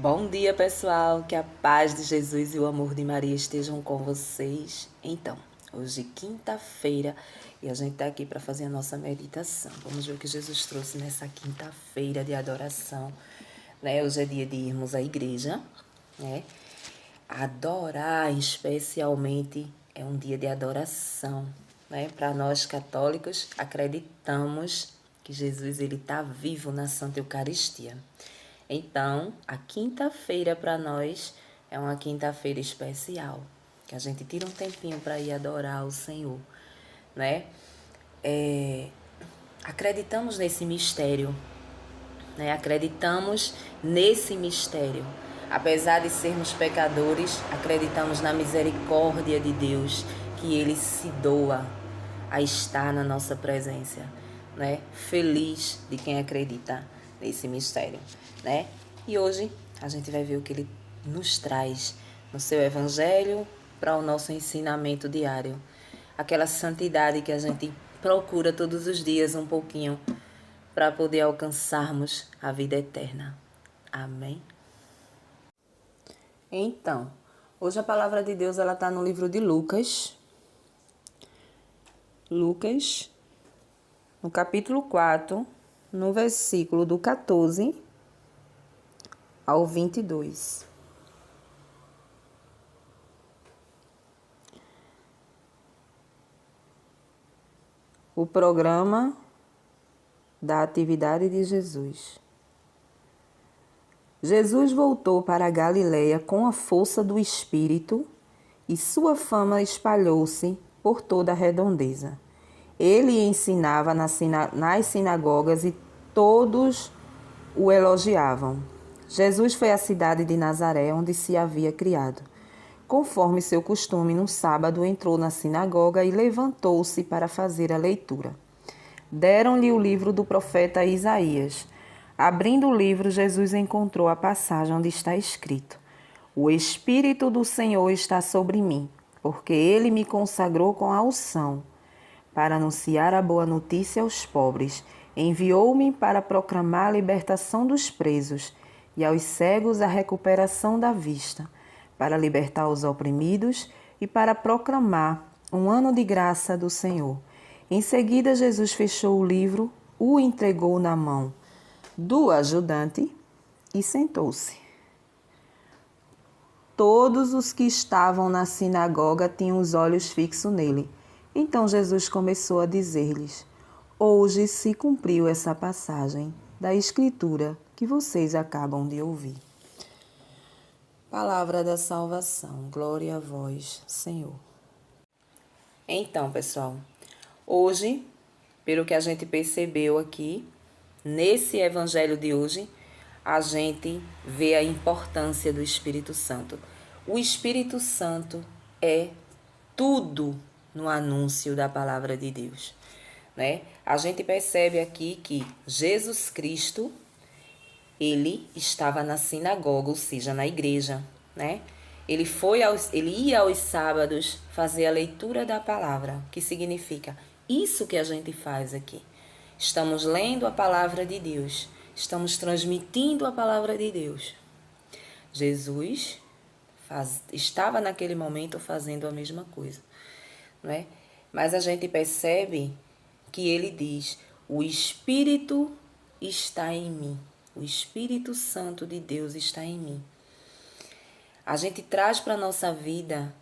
Bom dia, pessoal. Que a paz de Jesus e o amor de Maria estejam com vocês. Então, hoje é quinta-feira e a gente está aqui para fazer a nossa meditação. Vamos ver o que Jesus trouxe nessa quinta-feira de adoração. Hoje é dia de irmos à igreja, né? Adorar, especialmente, é um dia de adoração, né? Para nós católicos, acreditamos que Jesus ele está vivo na Santa Eucaristia. Então, a quinta-feira para nós é uma quinta-feira especial, que a gente tira um tempinho para ir adorar o Senhor, né? Acreditamos nesse mistério, né? Acreditamos nesse mistério. Apesar de sermos pecadores, acreditamos na misericórdia de Deus, que Ele se doa a estar na nossa presença, né? Feliz de quem acredita nesse mistério, né? E hoje a gente vai ver o que Ele nos traz no seu Evangelho para o nosso ensinamento diário. Aquela santidade que a gente procura todos os dias um pouquinho para poder alcançarmos a vida eterna. Amém? Então, hoje a palavra de Deus ela está no livro de Lucas. Lucas, no capítulo 4, no versículo do 14 ao 22. O programa da atividade de Jesus. Jesus voltou para a Galileia com a força do Espírito e sua fama espalhou-se por toda a redondeza. Ele ensinava nas sinagogas e todos o elogiavam. Jesus foi à cidade de Nazaré, onde se havia criado. Conforme seu costume, no sábado entrou na sinagoga e levantou-se para fazer a leitura. Deram-lhe o livro do profeta Isaías. Abrindo o livro, Jesus encontrou a passagem onde está escrito: O Espírito do Senhor está sobre mim, porque ele me consagrou com a unção para anunciar a boa notícia aos pobres. Enviou-me para proclamar a libertação dos presos e aos cegos a recuperação da vista, para libertar os oprimidos e para proclamar um ano de graça do Senhor. Em seguida, Jesus fechou o livro, o entregou na mão do ajudante e sentou-se. Todos os que estavam na sinagoga tinham os olhos fixos nele. Então Jesus começou a dizer-lhes: Hoje se cumpriu essa passagem da Escritura que vocês acabam de ouvir. Palavra da salvação. Glória a vós, Senhor. Então, pessoal, hoje, pelo que a gente percebeu aqui, nesse evangelho de hoje, a gente vê a importância do Espírito Santo. O Espírito Santo é tudo no anúncio da palavra de Deus, né? A gente percebe aqui que Jesus Cristo, ele estava na sinagoga, ou seja, na igreja, né? Ele ia aos sábados fazer a leitura da palavra, que significa isso que a gente faz aqui. Estamos lendo a palavra de Deus, estamos transmitindo a palavra de Deus. Jesus estava naquele momento fazendo a mesma coisa, não é? Mas a gente percebe que ele diz: o Espírito está em mim, o Espírito Santo de Deus está em mim. A gente traz para a nossa vida,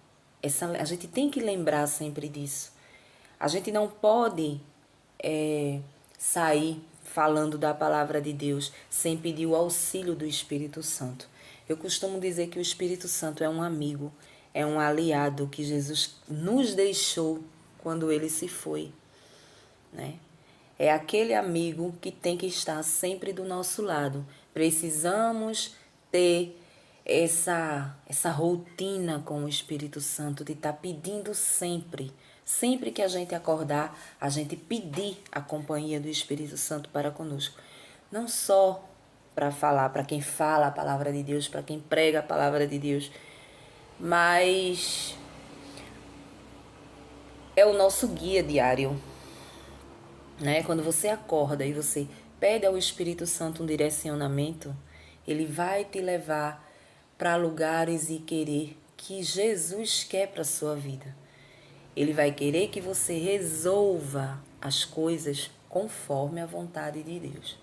a gente tem que lembrar sempre disso. A gente não pode sair falando da palavra de Deus sem pedir o auxílio do Espírito Santo. Eu costumo dizer que o Espírito Santo é um amigo, é um aliado que Jesus nos deixou quando ele se foi, né? É aquele amigo que tem que estar sempre do nosso lado. Precisamos ter essa rotina com o Espírito Santo de estar pedindo sempre que a gente acordar, a gente pedir a companhia do Espírito Santo para conosco. Não só para falar, para quem fala a palavra de Deus, para quem prega a palavra de Deus, mas é o nosso guia diário, né? Quando você acorda e você pede ao Espírito Santo um direcionamento, Ele vai te levar para lugares e querer que Jesus quer para a sua vida. Ele vai querer que você resolva as coisas conforme a vontade de Deus.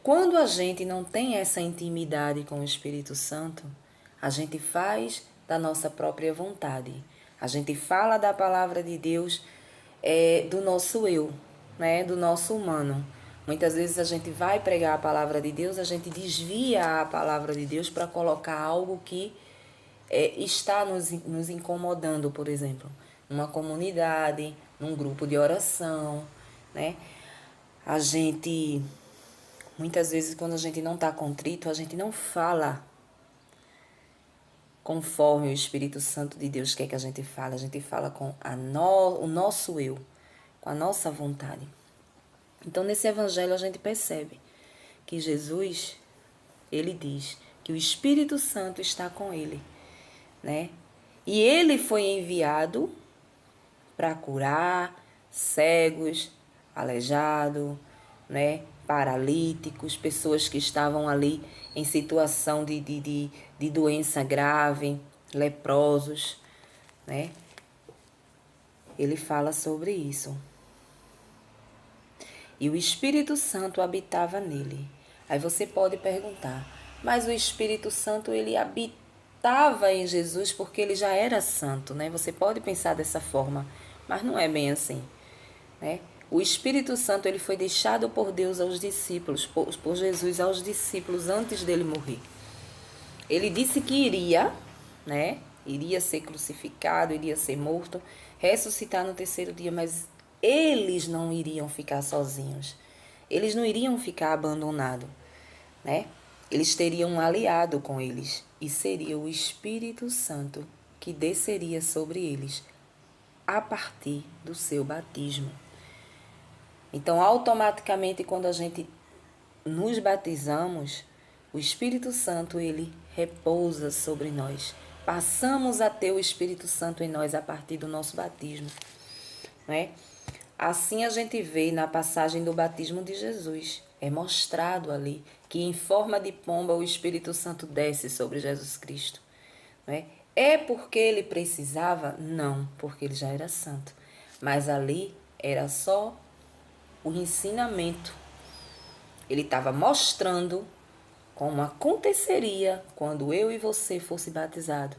Quando a gente não tem essa intimidade com o Espírito Santo, a gente faz da nossa própria vontade. A gente fala da palavra de Deus do nosso eu, né? Do nosso humano. Muitas vezes a gente vai pregar a palavra de Deus, a gente desvia a palavra de Deus para colocar algo que está nos incomodando, por exemplo, numa comunidade, num grupo de oração, né? A gente, muitas vezes, quando a gente não está contrito, a gente não fala conforme o Espírito Santo de Deus quer que a gente fala com o nosso eu, com a nossa vontade. Então, nesse evangelho a gente percebe que Jesus, ele diz que o Espírito Santo está com ele, né? E ele foi enviado para curar cegos, aleijados, né? Paralíticos, pessoas que estavam ali em situação de doença grave, leprosos, né? Ele fala sobre isso. E o Espírito Santo habitava nele. Aí você pode perguntar, mas o Espírito Santo, ele habitava em Jesus porque ele já era santo, né? Você pode pensar dessa forma, mas não é bem assim, né? O Espírito Santo, ele foi deixado por Deus aos discípulos, por Jesus aos discípulos antes dele morrer. Ele disse que iria, né? Iria ser crucificado, iria ser morto, ressuscitar no terceiro dia, mas eles não iriam ficar sozinhos. Eles não iriam ficar abandonados, né? Eles teriam um aliado com eles e seria o Espírito Santo que desceria sobre eles a partir do seu batismo. Então, automaticamente, quando a gente nos batizamos, o Espírito Santo, ele repousa sobre nós. Passamos a ter o Espírito Santo em nós a partir do nosso batismo, né? Assim a gente vê na passagem do batismo de Jesus. É mostrado ali que em forma de pomba o Espírito Santo desce sobre Jesus Cristo, né? É porque ele precisava? Não, porque ele já era santo. Mas ali era só o ensinamento. Ele estava mostrando como aconteceria quando eu e você fosse batizado.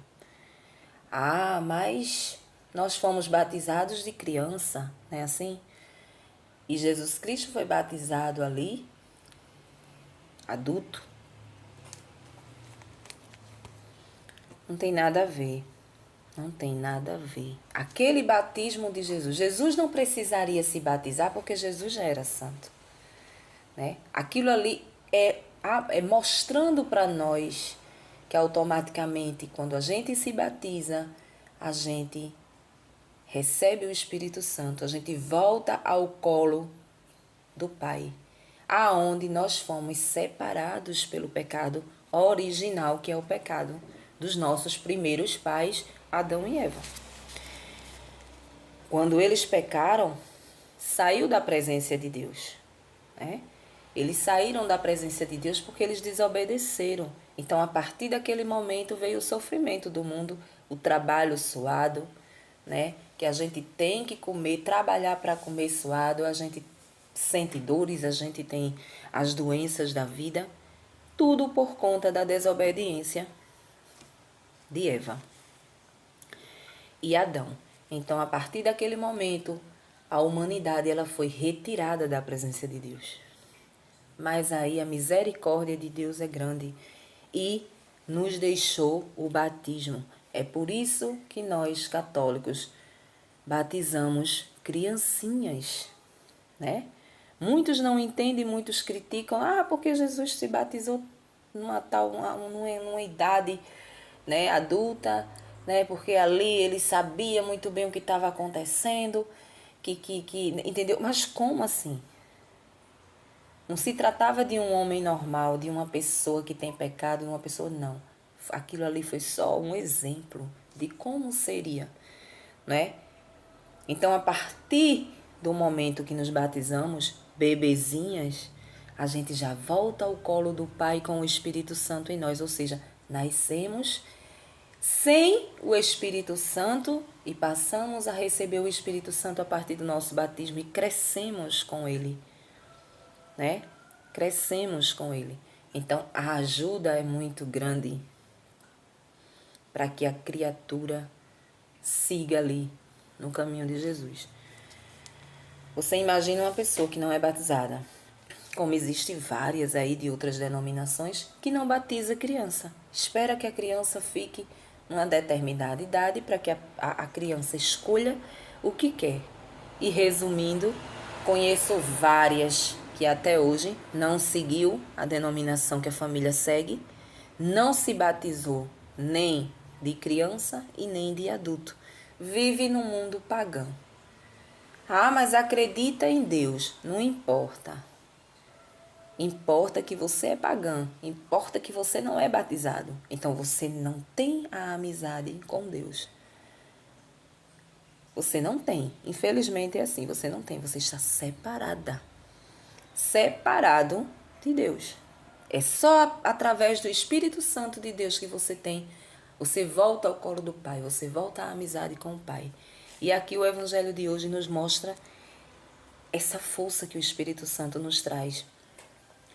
Ah, mas nós fomos batizados de criança, não é assim? E Jesus Cristo foi batizado ali, adulto. Não tem nada a ver. Não tem nada a ver. Aquele batismo de Jesus, Jesus não precisaria se batizar porque Jesus já era santo, né? Aquilo ali é mostrando para nós que automaticamente, quando a gente se batiza, a gente recebe o Espírito Santo, a gente volta ao colo do Pai, aonde nós fomos separados pelo pecado original, que é o pecado dos nossos primeiros pais, Adão e Eva. Quando eles pecaram, saiu da presença de Deus, né? Eles saíram da presença de Deus porque eles desobedeceram. Então, a partir daquele momento, veio o sofrimento do mundo, o trabalho suado, né? Que a gente tem que comer, trabalhar para comer suado, a gente sente dores, a gente tem as doenças da vida, tudo por conta da desobediência de Eva e Adão. Então, a partir daquele momento, a humanidade ela foi retirada da presença de Deus. Mas aí a misericórdia de Deus é grande e nos deixou o batismo. É por isso que nós, católicos, batizamos criancinhas, né? Muitos não entendem, muitos criticam. Ah, porque Jesus se batizou numa idade, né, adulta, né? Porque ali ele sabia muito bem o que estava acontecendo, entendeu? Mas como assim? Não se tratava de um homem normal, de uma pessoa que tem pecado, de uma pessoa, não. Aquilo ali foi só um exemplo de como seria, né? Então, a partir do momento que nos batizamos, bebezinhas, a gente já volta ao colo do Pai com o Espírito Santo em nós, ou seja, nascemos sem o Espírito Santo e passamos a receber o Espírito Santo a partir do nosso batismo e crescemos com ele, né? Crescemos com ele. Então, a ajuda é muito grande para que a criatura siga ali no caminho de Jesus. Você imagina uma pessoa que não é batizada, como existem várias aí de outras denominações, que não batiza criança. Espera que a criança fique numa determinada idade para que a criança escolha o que quer. E resumindo, conheço várias que até hoje não seguiu a denominação que a família segue, não se batizou nem de criança e nem de adulto. Vive no mundo pagão. Ah, mas acredita em Deus. Não importa. Importa que você é pagã. Importa que você não é batizado. Então você não tem a amizade com Deus. Você não tem. Infelizmente é assim. Você não tem. Você está separada. Separado de Deus. É só através do Espírito Santo de Deus que você tem. Você volta ao colo do Pai. Você volta à amizade com o Pai. E aqui o Evangelho de hoje nos mostra essa força que o Espírito Santo nos traz.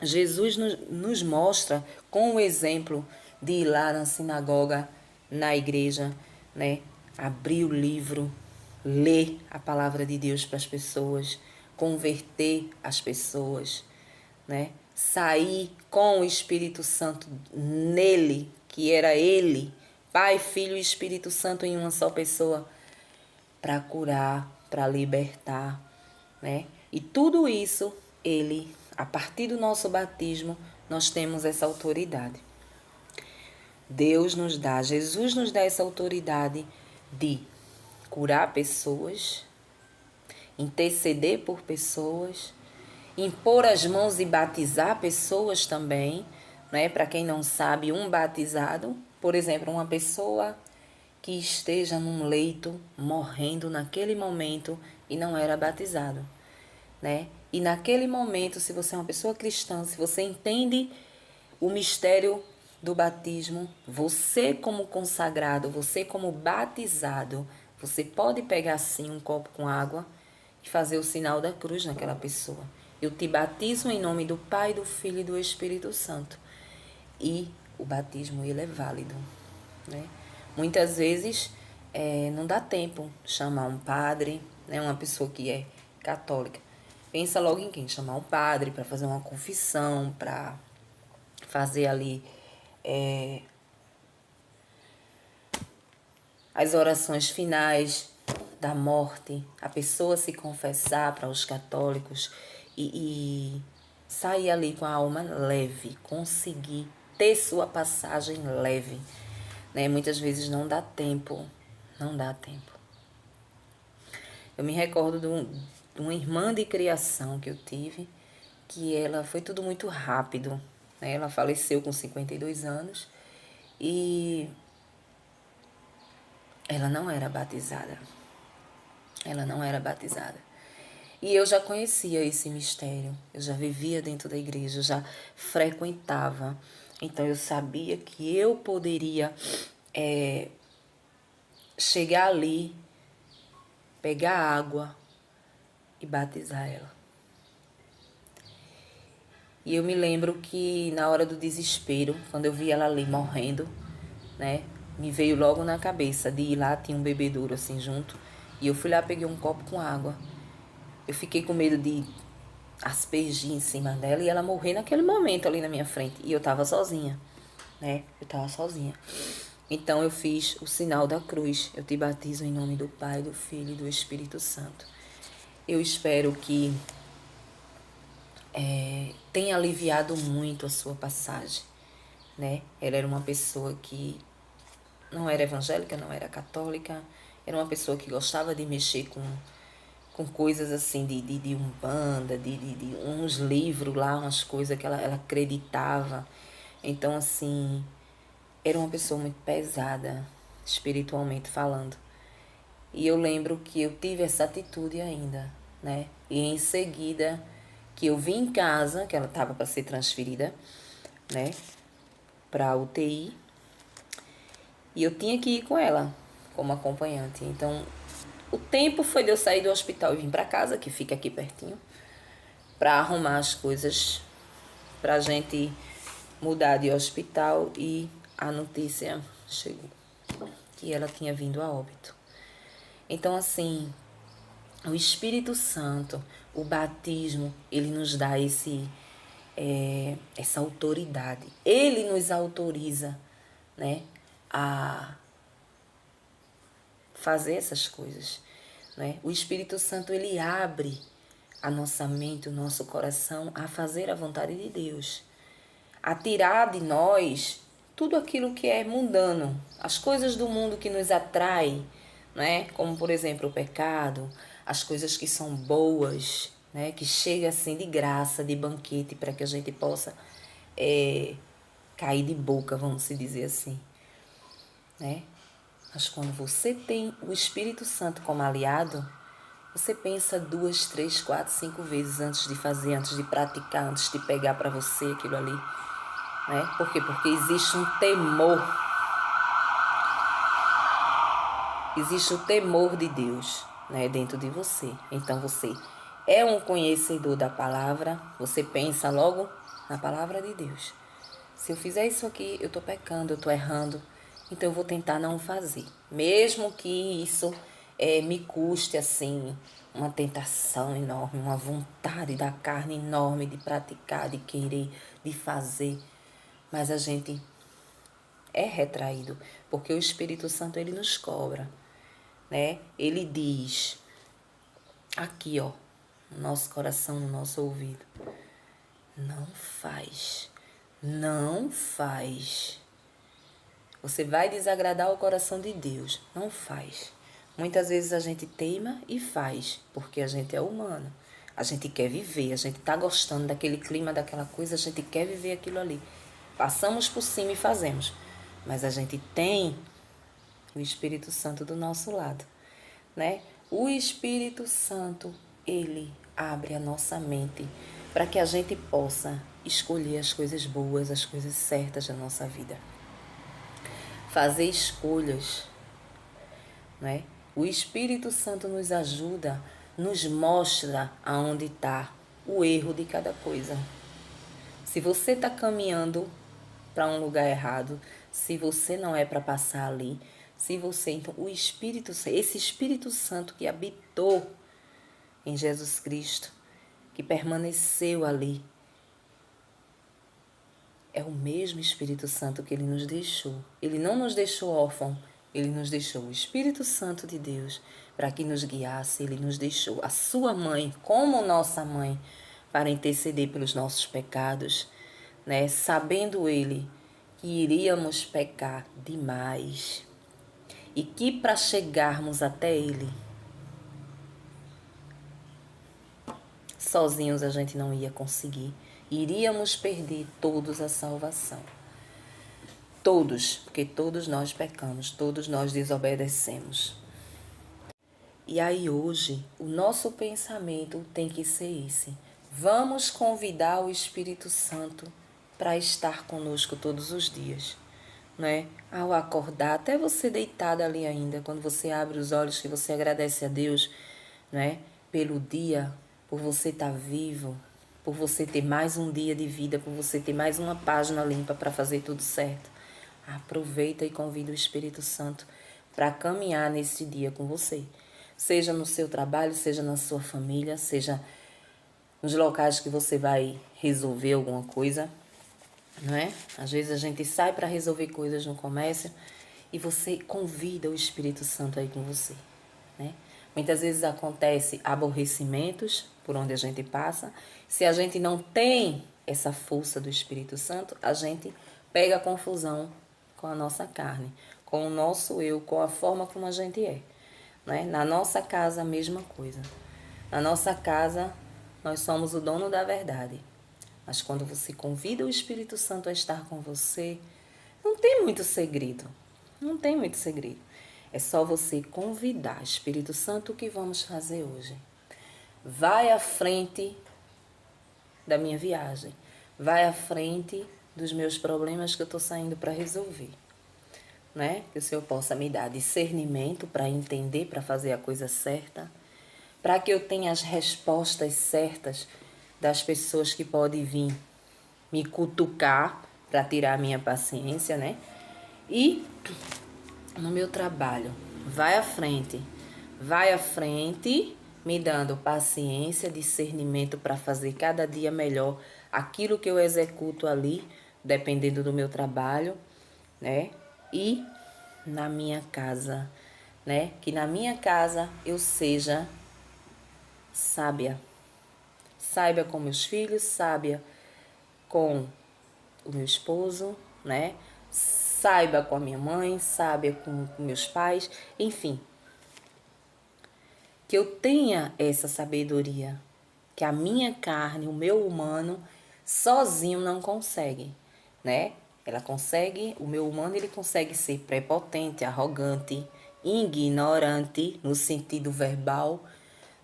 Jesus nos mostra com o exemplo de ir lá na sinagoga, na igreja, né? Abrir o livro, ler a palavra de Deus para as pessoas, converter as pessoas, né? Sair com o Espírito Santo nele, que era ele, Pai, Filho e Espírito Santo em uma só pessoa, para curar, para libertar, né? E tudo isso, ele, a partir do nosso batismo, nós temos essa autoridade. Deus nos dá, Jesus nos dá essa autoridade de curar pessoas, interceder por pessoas, impor as mãos e batizar pessoas também, né? Para quem não sabe, um batizado, por exemplo, uma pessoa que esteja num leito, morrendo naquele momento e não era batizado, né? E naquele momento, se você é uma pessoa cristã, se você entende o mistério do batismo, você como consagrado, você como batizado, você pode pegar sim um copo com água e fazer o sinal da cruz naquela pessoa. Eu te batizo em nome do Pai, do Filho e do Espírito Santo. E o batismo, ele é válido, né? Muitas vezes não dá tempo chamar um padre, né, uma pessoa que é católica. Pensa logo em quem? Chamar um padre para fazer uma confissão, para fazer ali as orações finais da morte, a pessoa se confessar para os católicos e sair ali com a alma leve, conseguir ter sua passagem leve, né? Muitas vezes não dá tempo, não dá tempo. Eu me recordo de uma irmã de criação que eu tive, que ela foi tudo muito rápido, né? Ela faleceu com 52 anos e ela não era batizada. Ela não era batizada. E eu já conhecia esse mistério, eu já vivia dentro da igreja, eu já frequentava. Então eu sabia que eu poderia chegar ali, pegar água e batizar ela. E eu me lembro que na hora do desespero, quando eu vi ela ali morrendo, né, me veio logo na cabeça de ir lá, tinha um bebedouro assim junto, e eu fui lá, peguei um copo com água. Eu fiquei com medo de aspergir em cima dela e ela morrer naquele momento ali na minha frente. E eu tava sozinha, né? Eu tava sozinha. Então eu fiz o sinal da cruz. Eu te batizo em nome do Pai, do Filho e do Espírito Santo. Eu espero que tenha aliviado muito a sua passagem, né? Ela era uma pessoa que não era evangélica, não era católica. Era uma pessoa que gostava de mexer com coisas assim de umbanda, de uns livros lá, umas coisas que ela acreditava. Então, assim, era uma pessoa muito pesada, espiritualmente falando. E eu lembro que eu tive essa atitude ainda, né? E em seguida que eu vim em casa, que ela estava para ser transferida, né, para UTI, e eu tinha que ir com ela como acompanhante. Então, o tempo foi de eu sair do hospital e vir para casa, que fica aqui pertinho, para arrumar as coisas, para a gente mudar de hospital, e a notícia chegou que ela tinha vindo a óbito. Então, assim, o Espírito Santo, o batismo, ele nos dá essa autoridade. Ele nos autoriza, né, a fazer essas coisas, né? O Espírito Santo, ele abre a nossa mente, o nosso coração a fazer a vontade de Deus, a tirar de nós tudo aquilo que é mundano, as coisas do mundo que nos atraem, né? Como, por exemplo, o pecado, as coisas que são boas, né? Que chega assim de graça, de banquete, para que a gente possa cair de boca, vamos se dizer assim, né? Mas quando você tem o Espírito Santo como aliado, você pensa 2, 3, 4, 5 vezes antes de fazer, antes de praticar, antes de pegar para você aquilo ali, né? Por quê? Porque existe um temor. Existe o temor de Deus, né, dentro de você. Então você é um conhecedor da palavra, você pensa logo na palavra de Deus. Se eu fizer isso aqui, eu estou pecando, eu estou errando, então eu vou tentar não fazer. Mesmo que isso me custe, assim, uma tentação enorme, uma vontade da carne enorme de praticar, de querer, de fazer. Mas a gente é retraído, porque o Espírito Santo, ele nos cobra, né? Ele diz aqui, ó, no nosso coração, no nosso ouvido: não faz, não faz. Você vai desagradar o coração de Deus, não faz. Muitas vezes a gente teima e faz, porque a gente é humano. A gente quer viver, a gente tá gostando daquele clima, daquela coisa, a gente quer viver aquilo ali. Passamos por cima e fazemos. Mas a gente tem o Espírito Santo do nosso lado, né? O Espírito Santo, ele abre a nossa mente para que a gente possa escolher as coisas boas, as coisas certas da nossa vida. Fazer escolhas, né? O Espírito Santo nos ajuda, nos mostra aonde está o erro de cada coisa. Se você está caminhando para um lugar errado, se você não é para passar ali, se você, então, o Espírito, esse Espírito Santo que habitou em Jesus Cristo, que permaneceu ali, é o mesmo Espírito Santo que ele nos deixou. Ele não nos deixou órfão, ele nos deixou o Espírito Santo de Deus para que nos guiasse. Ele nos deixou a sua mãe como nossa mãe para interceder pelos nossos pecados, né? Sabendo ele que iríamos pecar demais e que para chegarmos até ele, sozinhos a gente não ia conseguir. Iríamos perder todos a salvação. Todos, porque todos nós pecamos, todos nós desobedecemos. E aí hoje, o nosso pensamento tem que ser esse. Vamos convidar o Espírito Santo para estar conosco todos os dias, né? Ao acordar, até você deitada ali ainda, quando você abre os olhos, que você agradece a Deus, né? Pelo dia, por você estar vivo, por você ter mais um dia de vida, por você ter mais uma página limpa para fazer tudo certo. Aproveita e convida o Espírito Santo para caminhar nesse dia com você. Seja no seu trabalho, seja na sua família, seja nos locais que você vai resolver alguma coisa, não é? Às vezes a gente sai para resolver coisas no comércio e você convida o Espírito Santo aí com você, né? Muitas vezes acontece aborrecimentos por onde a gente passa. Se a gente não tem essa força do Espírito Santo, a gente pega a confusão com a nossa carne, com o nosso eu, com a forma como a gente é, né? Na nossa casa, a mesma coisa. Na nossa casa, nós somos o dono da verdade. Mas quando você convida o Espírito Santo a estar com você, não tem muito segredo. Não tem muito segredo. É só você convidar. Espírito Santo, o que vamos fazer hoje? Vai à frente da minha viagem. Vai à frente dos meus problemas que eu estou saindo para resolver. Né? Que o Senhor possa me dar discernimento para entender, para fazer a coisa certa, para que eu tenha as respostas certas das pessoas que podem vir me cutucar para tirar a minha paciência, né? E no meu trabalho, vai à frente, me dando paciência, discernimento para fazer cada dia melhor aquilo que eu executo ali, dependendo do meu trabalho, né? E na minha casa, né? Que na minha casa eu seja sábia. Sábia com meus filhos, sábia com o meu esposo, né? Saiba com a minha mãe, sábia com meus pais, enfim. Que eu tenha essa sabedoria, que a minha carne, o meu humano, sozinho não consegue, né? Ela consegue, o meu humano, ele consegue ser prepotente, arrogante, ignorante no sentido verbal,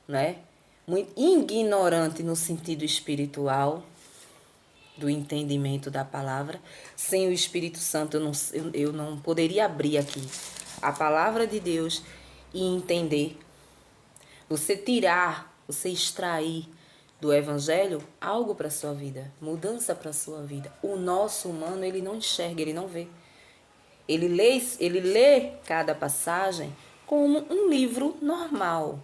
né? Muito ignorante no sentido espiritual, do entendimento da palavra. Sem o Espírito Santo, eu não poderia abrir aqui a palavra de Deus e entender. Você extrair do Evangelho algo para a sua vida, mudança para a sua vida. O nosso humano, ele não enxerga, ele não vê. Ele lê cada passagem como um livro normal,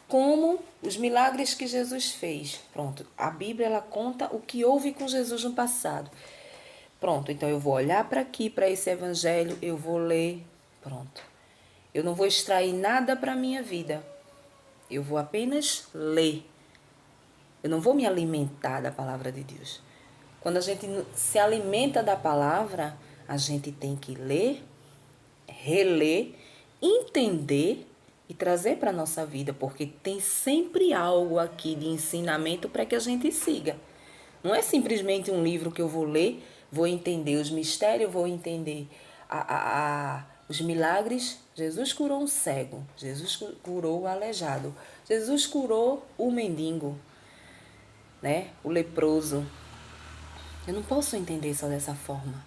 como os milagres que Jesus fez. Pronto, a Bíblia ela conta o que houve com Jesus no passado. Pronto, então eu vou olhar para aqui, para esse Evangelho, eu vou ler, pronto. Eu não vou extrair nada para a minha vida. Eu vou apenas ler. Eu não vou me alimentar da palavra de Deus. Quando a gente se alimenta da palavra, a gente tem que ler, reler, entender e trazer para a nossa vida, porque tem sempre algo aqui de ensinamento para que a gente siga. Não é simplesmente um livro que eu vou ler, vou entender os mistérios, vou entender os milagres. Jesus curou um cego, Jesus curou o aleijado, Jesus curou o mendigo, né? O leproso. Eu não posso entender só dessa forma.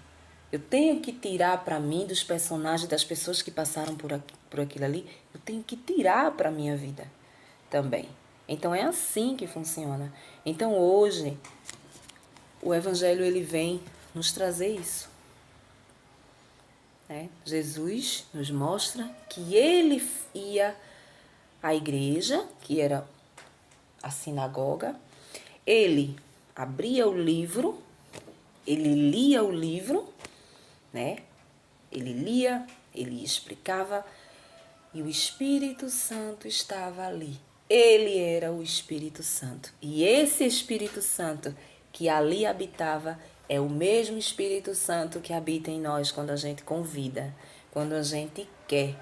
Eu tenho que tirar para mim dos personagens, das pessoas que passaram por aquilo ali, eu tenho que tirar para a minha vida também. Então é assim que funciona. Então hoje, o Evangelho ele vem nos trazer isso. Né? Jesus nos mostra que ele ia à igreja, que era a sinagoga, ele abria o livro, ele lia o livro, né? Ele lia, ele explicava e o Espírito Santo estava ali. Ele era o Espírito Santo. E esse Espírito Santo que ali habitava é o mesmo Espírito Santo que habita em nós quando a gente convida, quando a gente quer,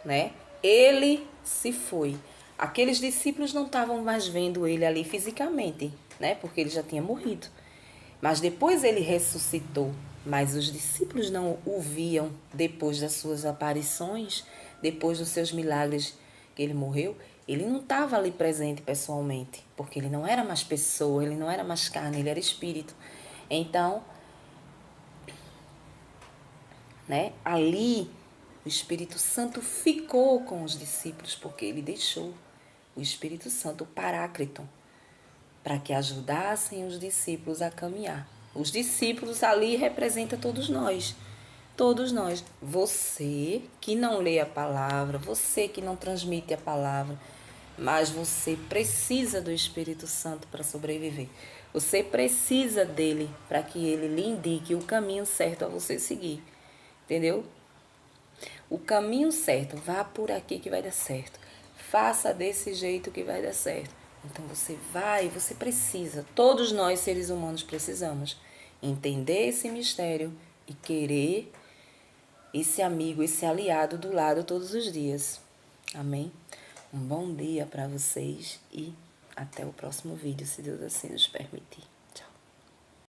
né? Ele se foi. Aqueles discípulos não estavam mais vendo ele ali fisicamente, né? Porque ele já tinha morrido. Mas depois ele ressuscitou. Mas os discípulos não o viam depois das suas aparições, depois dos seus milagres que ele morreu. Ele não estava ali presente pessoalmente, porque ele não era mais pessoa, ele não era mais carne, ele era espírito. Então, né, ali o Espírito Santo ficou com os discípulos, porque ele deixou o Espírito Santo, o Paráclito, para que ajudassem os discípulos a caminhar. Os discípulos ali representam todos nós. Todos nós. Você que não lê a palavra, você que não transmite a palavra, mas você precisa do Espírito Santo para sobreviver. Você precisa dele para que ele lhe indique o caminho certo a você seguir. Entendeu? O caminho certo, vá por aqui que vai dar certo. Faça desse jeito que vai dar certo. Então você precisa, todos nós seres humanos precisamos entender esse mistério e querer esse amigo, esse aliado do lado todos os dias. Amém? Um bom dia para vocês e até o próximo vídeo, se Deus assim nos permitir.